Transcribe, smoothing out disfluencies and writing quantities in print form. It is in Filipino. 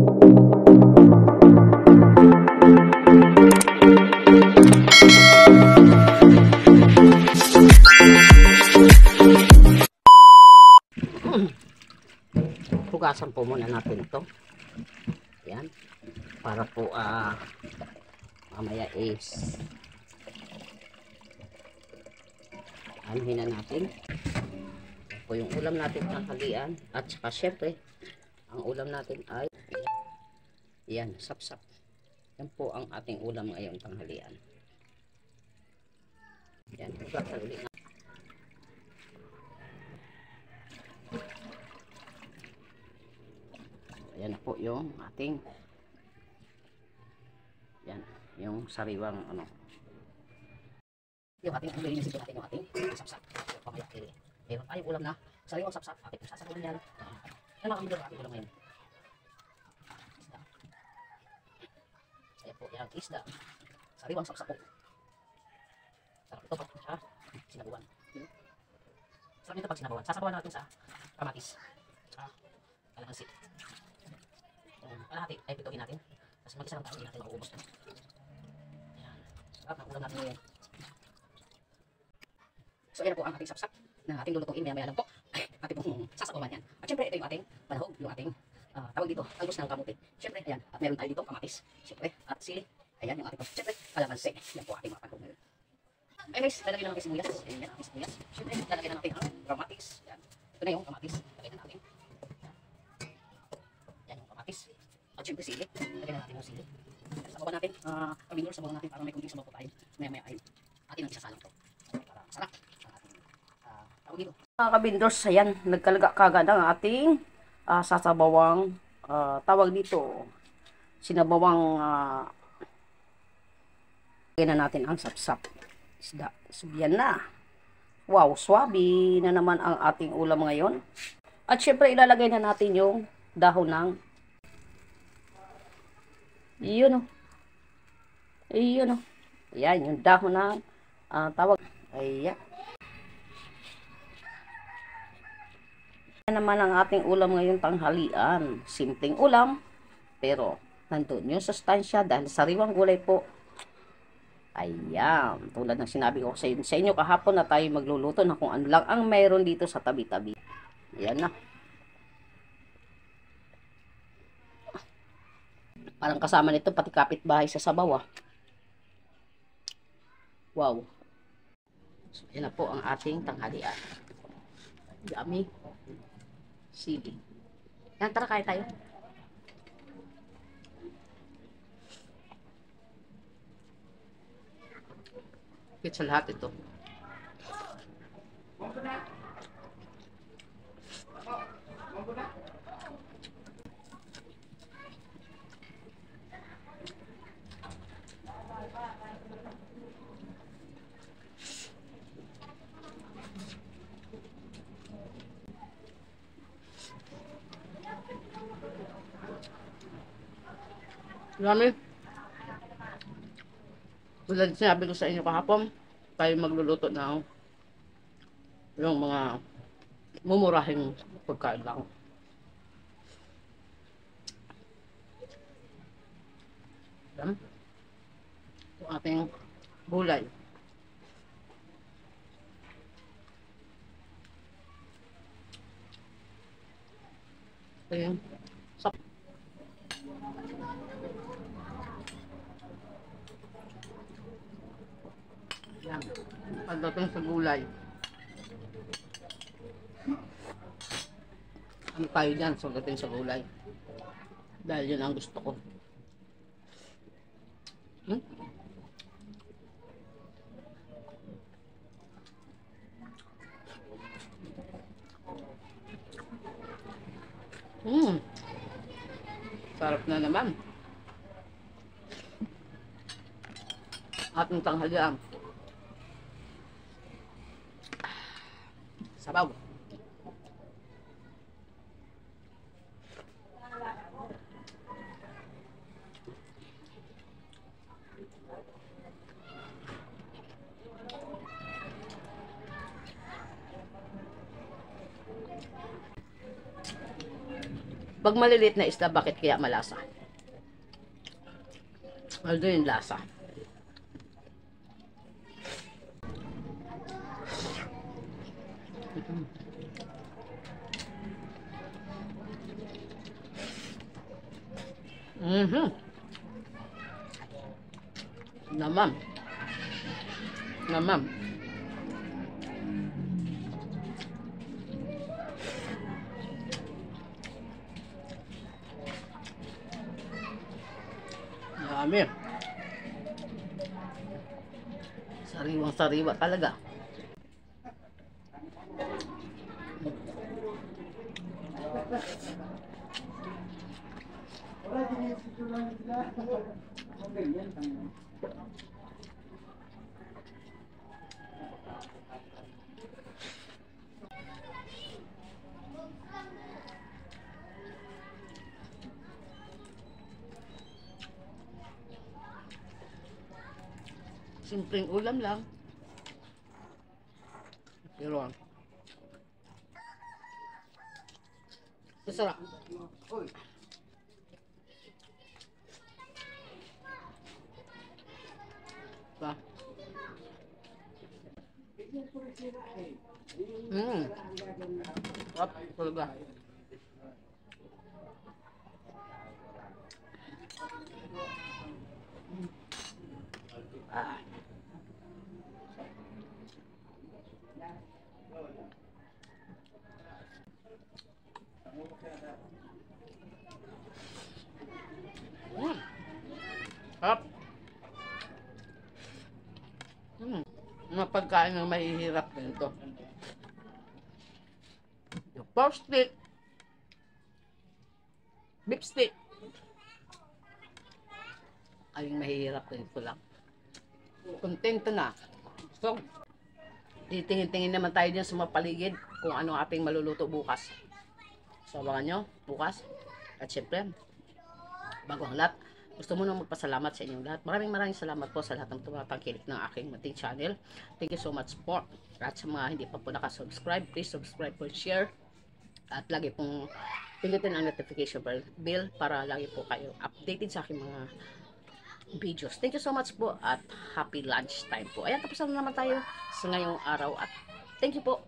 Hugasan po muna natin ito. Yan. Para po mamaya is anuhin na natin. Yan po yung ulam natin tanghalian. At saka syempre, ang ulam natin ay yan, sapsap. Yan po ang ating ulam ngayong tanghalian. Yan, hugasan ulit na. Ayan na po yung ating yan, yung sariwang ano. Yung ating ulilisin po natin yung ating sapsap. Pamaya meron tayong ulam na sariwang sapsap. Ating sasaluan yan. Yan mga kamidor, ating ulam ngayon. Isda. Ayan po, yan isda. Sariwang sapsap po. Sarap ito po siya. Sinabuan. Sarap nito pag sinabuan. Sasabawan natin sa kamatis. Sa kalamansi. Kalahati ay pituin natin. Kasi mag-isa lang tayo, hindi natin mauubos na. Ayan. Sarap ng ulam natin ngayon. So ayan po ang ating sapsap na ating lulutuin maya-maya lang po. Ating pong sasabawan yan. At syempre ito yung ating panahog, yung ating tawag dito, talbos ng kamuti. Syempre ayan, at meron tayo dito kamatis. Syempre at sili. Ayan yung ating po. Syempre kalamansi. Yan po ating mga panahog ngayon. Ay guys, lalagyan na natin sibuyas. Ayan yan, ating sibuyas. Syempre lalagyan na natin ang kamatis. Yan. Ito na yung kamatis. Lagyan na natin. Yan yung kamatis. At syempre sili. Lagyan na natin yung sili. Sabawan natin. Kamindor, sabawan natin para may kunting sabaw po tayo. Maya-maya ay atin ang isasalang to. Para masarap. Tawag dito. Mga kabindors, ayan, nagkalaga kagad ang ating sasabawang tawag dito. Sinabawang lagyan na natin ang sapsap. Isda. So yan na. Wow, swabe na naman ang ating ulam ngayon. At syempre ilalagay na natin yung dahon ng iyon o. Iyon o. Ayan, yung dahon ng tawag. Ayan. Ayan naman ang ating ulam ngayon tanghalian. Simpleng ulam, pero nandun yung sustansya dahil sariwang gulay po. Ayan, tulad ng sinabi ko sa inyo kahapon na tayo magluluto na kung ano lang ang mayroon dito sa tabi-tabi. Ayan na. Parang kasama nito pati kapitbahay sa sabaw. Wow. So, yan na po ang ating tanghalian. Yummy. Sili. Yan, tara kain tayo. Higit sa lahat ito. Dami. Tulad sinabi ko sa inyo kahapon, tayo magluluto ng yung mga mumurahing pagkain lang. Yan. Yung ating gulay. Ayan. Yan. Pagdating sa gulay. Ano tayo dyan? Pagdating sa gulay. Dahil yun ang gusto ko. Sarap na naman. Ating tanghalian. Sabaw. Pag maliliit na isda, bakit kaya malasa? Although yung lasa. Naman. Naman. Dami. Sariwang-sariwa talaga. Simpleng ulam lang. Pero masarap. Ba? Sarap talaga. Ah. Sarap. Mga pagkain na mahihirap din ito. Yung pork stick, beef stick, ayun mahihirap din ito lang. Kontento na. So, titingin-tingin naman tayo din sa mga paligid kung ano ating maluluto bukas. So, abangan nyo bukas. At syempre, bago ang lahat, gusto mo nang magpasalamat sa inyong lahat. Maraming salamat po sa lahat ng tumatangkilik ng aking munting channel. Thank you so much po. At sa mga hindi pa po nakasubscribe, please subscribe po, share. At lagi pong pindutin ang notification bell para lagi po kayo updated sa aking mga videos. Thank you so much po at happy lunch time po. Ayan, tapos na naman tayo sa ngayong araw at thank you po.